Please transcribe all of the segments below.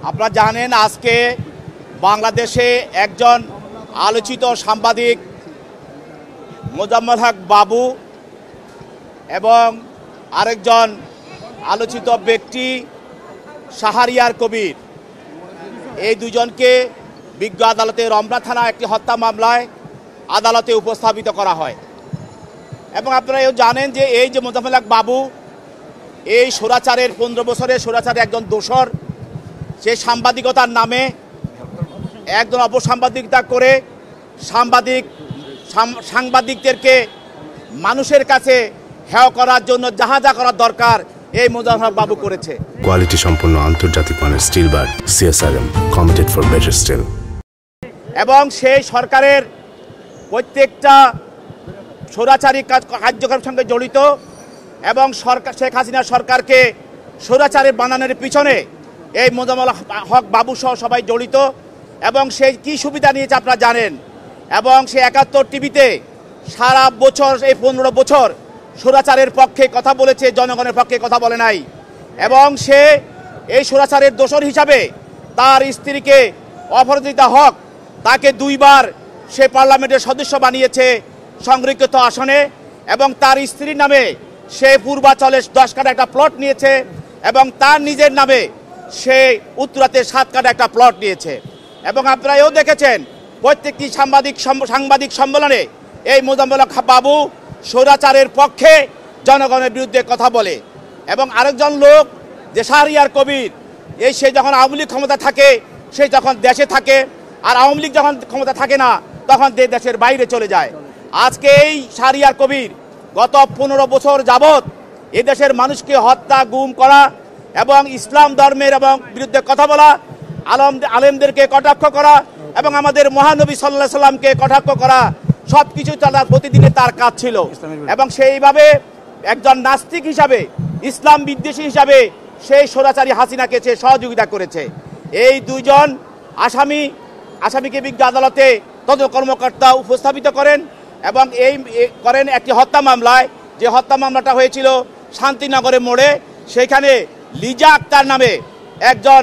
আপনারা জানেন আজকে বাংলাদেশে একজন আলোচিত সাংবাদিক মোজাম্মেল হক বাবু এবং আরেকজন আলোচিত ব্যক্তি শাহরিয়ার কবির, এই দুজনকে বিজ্ঞ আদালতে রমনা থানা একটি হত্যা মামলায় আদালতে উপস্থাপিত করা হয়। এবং আপনারা এও জানেন যে এই যে মোজাম্মেল হক বাবু এই স্বৈরাচারের 15 বছরের স্বৈরাচারের একজন দোসর, সে সাংবাদিকতার নামে একজন অপসাংবাদিকতা করে সাংবাদিকদেরকে মানুষের কাছে হেয় করার জন্য যাহা যা করার দরকার এই মোজাম্মেল হক বাবু করেছে। কোয়ালিটি সম্পন্ন আন্তর্জাতিক মানের still bar CSRM committed for better still. এবং সেই সরকারের প্রত্যেকটা স্বৈরাচারী কার্যক্রমের সঙ্গে জড়িত এবং সরকার শেখ হাসিনা সরকারকে স্বৈরাচারী বানানোর পিছনে এই মোজাম্মেল হক বাবু সহ সবাই জড়িত। এবং সে কি সুবিধা নিয়েছে আপনারা জানেন। এবং সে 71 টিভিতে সারা বছর এই 15 বছর স্বৈরাচারের পক্ষে কথা বলেছে, জনগণের পক্ষে কথা বলে নাই। এবং সে এই স্বৈরাচারের দোসর হিসাবে তার স্ত্রীকে অপরাজিতা হক, তাকে 2 বার সে পার্লামেন্টের সদস্য বানিয়েছে সংরক্ষিত আসনে। এবং তার স্ত্রীর নামে সে পূর্বাচলে 10 কাঠা একটা প্লট নিয়েছে এবং তার নিজের নামে সে উত্তরাতে 7 কাঠা একটা প্লট নিয়েছে। এবং আপনারা এও দেখেছেন প্রত্যেকটি সাংবাদিক সম্মেলনে এই মোজাম্মেল হক বাবু স্বৈরাচারের পক্ষে জনগণের বিরুদ্ধে কথা বলে। এবং আরেকজন লোক যে শাহরিয়ার কবির, এই সে যখন আওয়ামী লীগ ক্ষমতা থাকে সে যখন দেশে থাকে, আর আওয়ামী লীগ যখন ক্ষমতা থাকে না তখন দেশের বাইরে চলে যায়। আজকে এই শাহরিয়ার কবির গত 15 বছর যাবৎ এদেশের মানুষকে হত্যা, গুম করা এবং ইসলাম ধর্মের এবং বিরুদ্ধে কথা বলা, আলেমদেরকে কটাক্ষ করা এবং আমাদের মহানবী সাল্লাল্লাহু আলাইহি সাল্লামকে কটাক্ষ করা, সব কিছু তার প্রতিদিনে তার কাজ ছিল। এবং সেইভাবে একজন নাস্তিক হিসাবে, ইসলাম বিদ্বেষী হিসাবে সেই স্বৈরাচারী হাসিনাকে সে সহযোগিতা করেছে। এই 2 জন আসামিকে বিজ্ঞ আদালতে তদন্ত কর্মকর্তা উপস্থাপিত করেন এবং করেন একটি হত্যা মামলায়। যে হত্যা মামলাটা হয়েছিল শান্তিনগরের মোড়ে, সেখানে লিজা আক্তার নামে একজন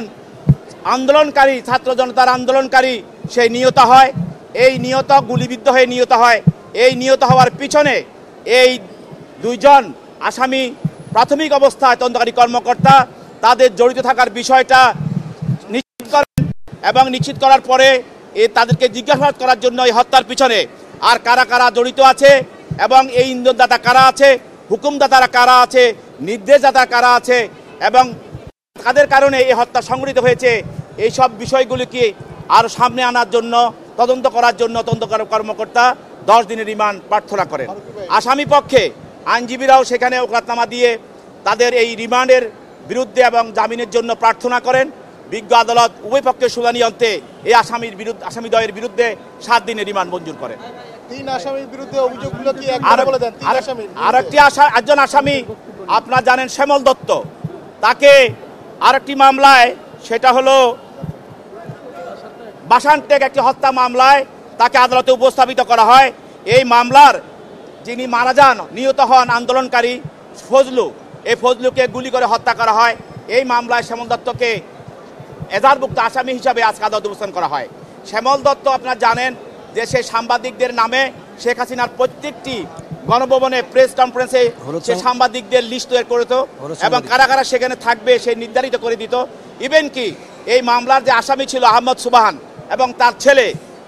আন্দোলনকারী, ছাত্র জনতার আন্দোলনকারী সে নিহত হয়। এই গুলিবিদ্ধ হয়ে নিহত হয়। এই নিহত হওয়ার পিছনে এই 2 জন আসামি প্রাথমিক অবস্থায় তদন্তকারী কর্মকর্তা তাদের জড়িত থাকার বিষয়টা নিশ্চিত করেন এবং নিশ্চিত করার পরে তাদেরকে জিজ্ঞাসাবাদ করার জন্য এই হত্যার পিছনে আর কারা কারা জড়িত আছে এবং এই ইন্ধনদাতা কারা আছে, হুকুমদাতারা কারা আছে, নির্দেশদাতা কারা আছে এবং তাদের কারণে এই হত্যা সংঘটিত হয়েছে, এই সব বিষয়গুলিকে আরও সামনে আনার জন্য তদন্ত করার জন্য তদন্তকারী কর্মকর্তা 10 দিনের রিমান্ড প্রার্থনা করেন। আসামি পক্ষে আইনজীবীরাও সেখানে ওকালতনামা দিয়ে তাদের এই রিমান্ডের বিরুদ্ধে এবং জামিনের জন্য প্রার্থনা করেন। বিজ্ঞ আদালত উভয় পক্ষের শুনানি অন্তে এই আসামিদ্বয়ের বিরুদ্ধে 7 দিনের রিমান্ড মঞ্জুর করেন। 3 আসামির বিরুদ্ধে অভিযোগগুলো কি একবার বলে দেন? আরেকজন আসামি আপনারা জানেন শ্যামল দত্ত, তাকে আরেকটি মামলায়, সেটা হলো বাসানটেক একটি হত্যা মামলায় তাকে আদালতে উপস্থাপিত করা হয়। এই মামলার যিনি মারা যান, নিহত হন আন্দোলনকারী ফজলু, এই ফজলুকে গুলি করে হত্যা করা হয়। এই মামলায় শ্যামল দত্তকে এজাহারভুক্ত আসামি হিসাবে আজকে আদালতে উপস্থাপন করা হয়। শ্যামল দত্ত আপনারা জানেন যে সে সাংবাদিকদের নামে শেখ হাসিনার প্রত্যেকটি গণভবনে প্রেস কনফারেন্সে সে সাংবাদিকদের লিস্ট তৈরি করত এবং কারা কারা সেখানে থাকবে সে নির্ধারিত করে দিত। ইভেন কি এই মামলার যে আসামি ছিল আহমদ সুবহান এবং তার ছেলে,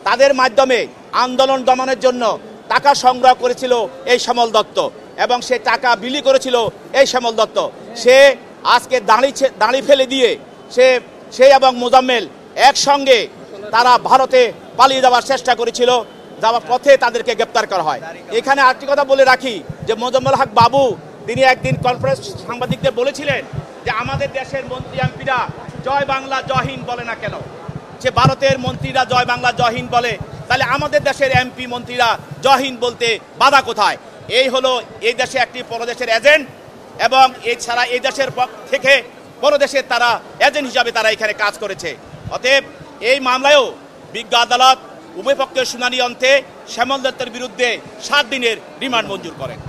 তাদের মাধ্যমে আন্দোলন দমনের জন্য টাকা সংগ্রহ করেছিল এই শ্যামল দত্ত এবং সে টাকা বিলি করেছিল এই শ্যামল দত্ত। সে আজকে দাঁড়ি ফেলে দিয়ে সে এবং মোজাম্মেল একসঙ্গে তারা ভারতে পালিয়ে যাওয়ার চেষ্টা করেছিল, যাওয়ার পথে তাদেরকে গ্রেপ্তার করা হয়। এখানে আরেকটি কথা বলে রাখি যে মোজাম্মেল হক বাবু তিনি একদিন কনফারেন্স সাংবাদিকদের বলেছিলেন যে আমাদের দেশের মন্ত্রী এমপিরা জয় বাংলা জয় হিন্দ বলে না কেন? সে ভারতের মন্ত্রীরা জয় বাংলা জয় হিন্দ বলে, তাহলে আমাদের দেশের এমপি মন্ত্রীরা জয় হিন্দ বলতে বাধা কোথায়? এই হলো এই দেশে একটি পরদেশের এজেন্ট এবং এছাড়া এই দেশের থেকে পরদেশের তারা এজেন্ট হিসাবে তারা এখানে কাজ করেছে। অতএব এই মামলায়ও বিজ্ঞ আদালত উভয় পক্ষের শুনানি অন্তে শ্যামল দত্তের বিরুদ্ধে 7 দিনের রিমান্ড মঞ্জুর করেন।